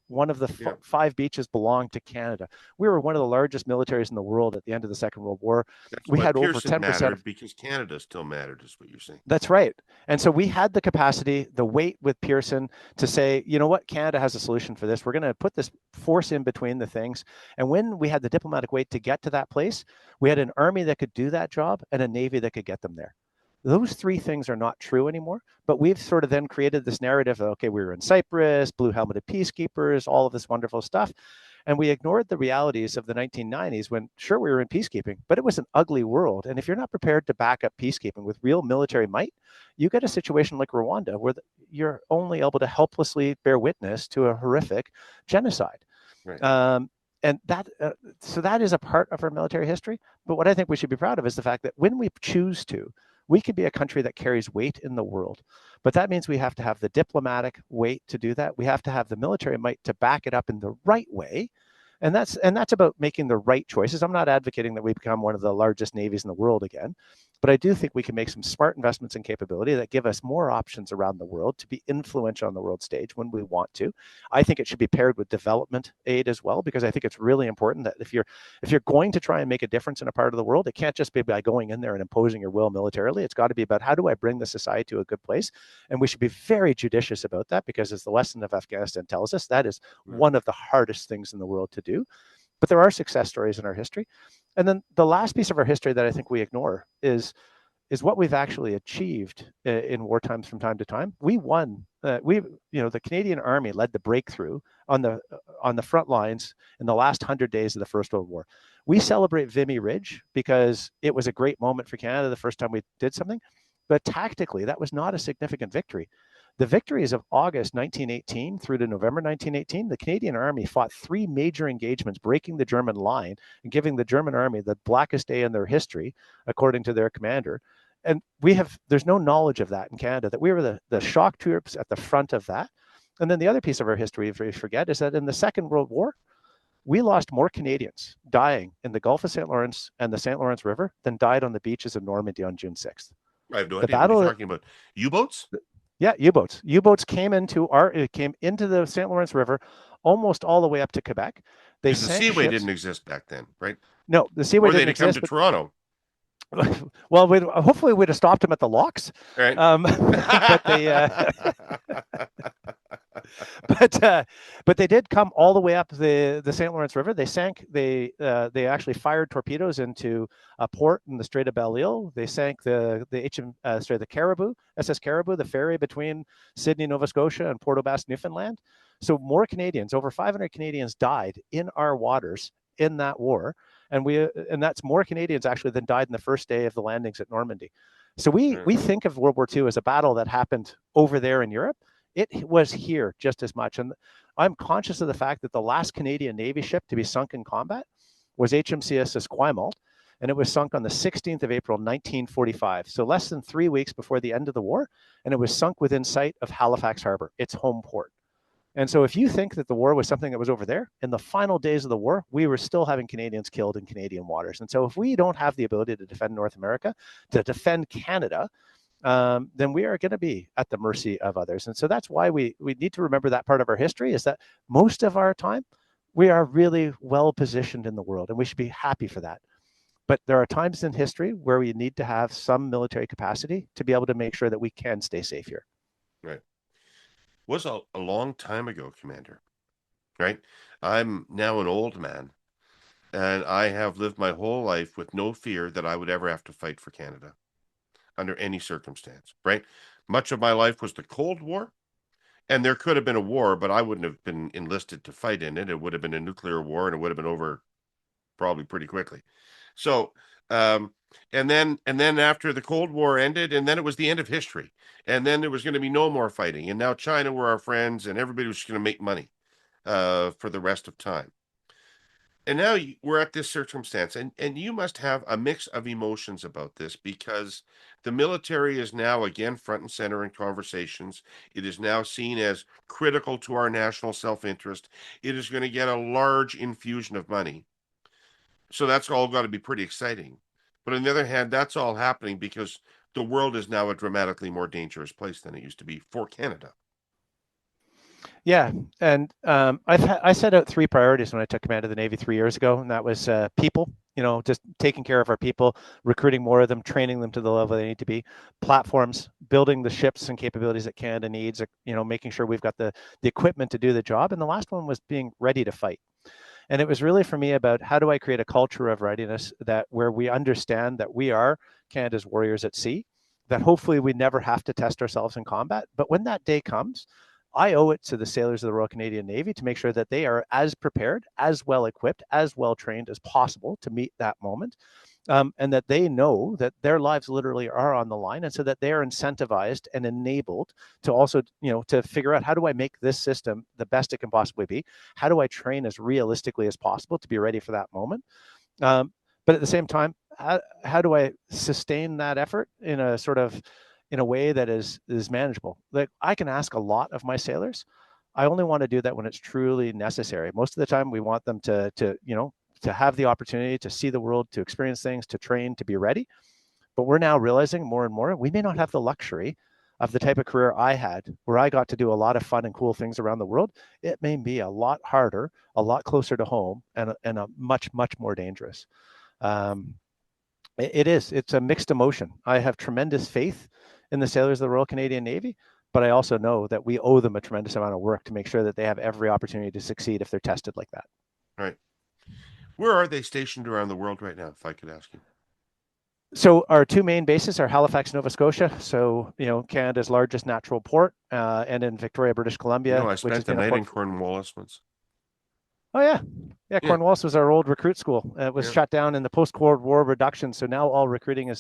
One of the 5 beaches belonged to Canada. We were one of the largest militaries in the world at the end of the Second World War. We had over 10% because Canada still mattered, is what you're saying. That's right. And so we had the capacity, the weight with Pearson to say, you know what, Canada has a solution for this. We're going to put this force in between the things. And when we had the diplomatic weight to get to that place, we had an army that could do that job and a Navy that could get them there. Those 3 things are not true anymore, but we've sort of then created this narrative of, okay, we were in Cyprus, blue helmeted peacekeepers, all of this wonderful stuff. And we ignored the realities of the 1990s when, sure, we were in peacekeeping, but it was an ugly world. And if you're not prepared to back up peacekeeping with real military might, you get a situation like Rwanda where you're only able to helplessly bear witness to a horrific genocide. Right. And so that is a part of our military history. But what I think we should be proud of is the fact that when we choose to, we could be a country that carries weight in the world. But that means we have to have the diplomatic weight to do that. We have to have the military might to back it up in the right way. And that's about making the right choices. I'm not advocating that we become one of the largest navies in the world again, but I do think we can make some smart investments in capability that give us more options around the world to be influential on the world stage when we want to. I think it should be paired with development aid as well, because I think it's really important that if you're going to try and make a difference in a part of the world, it can't just be by going in there and imposing your will militarily. It's got to be about how do I bring the society to a good place? And we should be very judicious about that, because as the lesson of Afghanistan tells us, that is one of the hardest things in the world to do. But there are success stories in our history. And then the last piece of our history that I think we ignore is what we've actually achieved in war times from time to time. We won. The Canadian Army led the breakthrough on the front lines in the last 100 days of the First World War. We celebrate Vimy Ridge because it was a great moment for Canada the first time we did something. But tactically, that was not a significant victory. The victories of August 1918 through to November 1918, the Canadian Army fought 3 major engagements, breaking the German line and giving the German Army the blackest day in their history, according to their commander. And there's no knowledge of that in Canada, that we were the shock troops at the front of that. And then the other piece of our history we forget is that in the Second World War, we lost more Canadians dying in the Gulf of St. Lawrence and the St. Lawrence River than died on the beaches of Normandy on June 6th. I have no The idea what battle, you're talking about. U-boats? yeah, U-boats. U-boats came into the St. Lawrence River almost all the way up to Quebec. They Because the sank Seaway ships. didn't exist back then, right? No, the Seaway Or they'd didn't have come exist. to Toronto. Well, hopefully we'd have stopped them at the locks. Right. But they but they did come all the way up the St. Lawrence River. They sank. They actually fired torpedoes into a port in the Strait of Belle-Île. They sank the Caribou, SS Caribou, the ferry between Sydney, Nova Scotia, and Port aux Basques, Newfoundland. So more Canadians, over 500 Canadians, died in our waters in that war, and that's more Canadians actually than died in the first day of the landings at Normandy. So we think of World War II as a battle that happened over there in Europe. It was here just as much. And I'm conscious of the fact that the last Canadian Navy ship to be sunk in combat was HMCS Esquimalt, and it was sunk on the 16th of April, 1945. So less than 3 weeks before the end of the war, and it was sunk within sight of Halifax Harbor, its home port. And so if you think that the war was something that was over there, in the final days of the war, we were still having Canadians killed in Canadian waters. And so if we don't have the ability to defend North America, to defend Canada, then we are going to be at the mercy of others. And so that's why we need to remember that part of our history, is that most of our time, we are really well positioned in the world, and we should be happy for that. But there are times in history where we need to have some military capacity to be able to make sure that we can stay safe here. Right. Was a long time ago, Commander, right? I'm now an old man, and I have lived my whole life with no fear that I would ever have to fight for Canada under any circumstance, right? Much of my life was the Cold War, and there could have been a war, but I wouldn't have been enlisted to fight in it. It would have been a nuclear war, and it would have been over probably pretty quickly. So, and then after the Cold War ended, and then it was the end of history. And then there was going to be no more fighting. And now China were our friends, and everybody was just going to make money for the rest of time. And now we're at this circumstance, and you must have a mix of emotions about this, because the military is now again front and center in conversations. It is now seen as critical to our national self-interest. It is going to get a large infusion of money. So that's all got to be pretty exciting. But on the other hand, that's all happening because the world is now a dramatically more dangerous place than it used to be for Canada. Yeah, and I set out 3 priorities when I took command of the Navy 3 years ago, and that was people, just taking care of our people, recruiting more of them, training them to the level they need to be, platforms, building the ships and capabilities that Canada needs, making sure we've got the equipment to do the job, and the last one was being ready to fight. And it was really for me about how do I create a culture of readiness where we understand that we are Canada's warriors at sea, that hopefully we never have to test ourselves in combat. But when that day comes, I owe it to the sailors of the Royal Canadian Navy to make sure that they are as prepared, as well equipped, as well trained as possible to meet that moment. And that they know that their lives literally are on the line, and so that they are incentivized and enabled to also, to figure out, how do I make this system the best it can possibly be? How do I train as realistically as possible to be ready for that moment? But at the same time, how do I sustain that effort in a way that is manageable? Like, I can ask a lot of my sailors. I only want to do that when it's truly necessary. Most of the time, we want them to have the opportunity to see the world, to experience things, to train, to be ready. But we're now realizing more and more, we may not have the luxury of the type of career I had, where I got to do a lot of fun and cool things around the world. It may be a lot harder, a lot closer to home, and a much, much more dangerous. It's a mixed emotion. I have tremendous faith in the sailors of the Royal Canadian Navy, but I also know that we owe them a tremendous amount of work to make sure that they have every opportunity to succeed if they're tested like that. Right. Where are they stationed around the world right now, if I could ask you? So our 2 main bases are Halifax, Nova Scotia. So, Canada's largest natural port, and in Victoria, British Columbia. I spent the night in Cornwallis once. Oh, yeah. Yeah, Cornwallis was our old recruit school. It was shut down in the post-Cold War reduction. So now all recruiting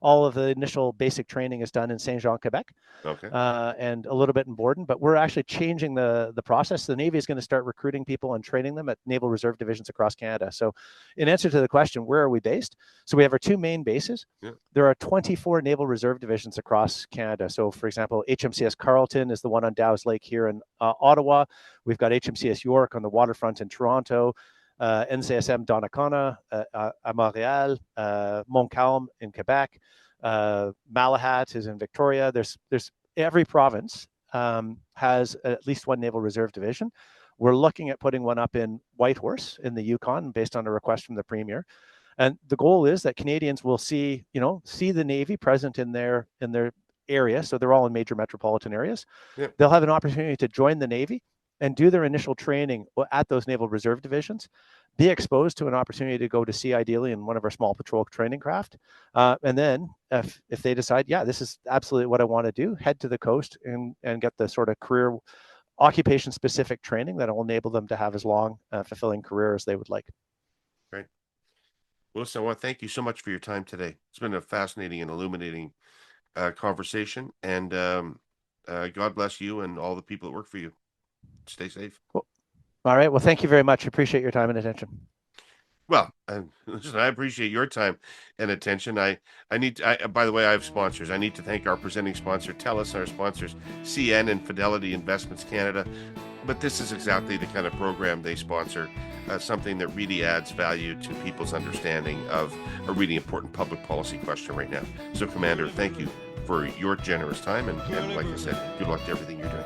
all of the initial basic training is done in Saint Jean, Quebec. Okay. And a little bit in Borden. But we're actually changing the process. The Navy is going to start recruiting people and training them at Naval Reserve divisions across Canada. So in answer to the question, where are we based? So we have our 2 main bases. Yeah. There are 24 Naval Reserve divisions across Canada. So, for example, HMCS Carleton is the one on Dow's Lake here in Ottawa. We've got HMCS York on the waterfront in Toronto. NCSM Donnacona, à Montréal, Montcalm in Quebec, Malahat is in Victoria. There's every province has at least one Naval Reserve Division. We're looking at putting one up in Whitehorse in the Yukon based on a request from the Premier. And the goal is that Canadians will see the Navy present in their area. So they're all in major metropolitan areas. Yep. They'll have an opportunity to join the Navy and do their initial training at those Naval Reserve Divisions, be exposed to an opportunity to go to sea, ideally in one of our small patrol training craft. And then if they decide, yeah, this is absolutely what I want to do, head to the coast and get the sort of career occupation specific training that will enable them to have as long fulfilling career as they would like. Right. Well, listen, I want to thank you so much for your time today. It's been a fascinating and illuminating conversation, and God bless you and all the people that work for you. Stay safe. Cool. All right. Well, thank you very much. Appreciate your time and attention. Well, listen, I appreciate your time and attention. By the way, I have sponsors. I need to thank our presenting sponsor, Telus, our sponsors, CN and Fidelity Investments Canada. But this is exactly the kind of program they sponsor, something that really adds value to people's understanding of a really important public policy question right now. So, Commander, thank you for your generous time. And like I said, good luck to everything you're doing.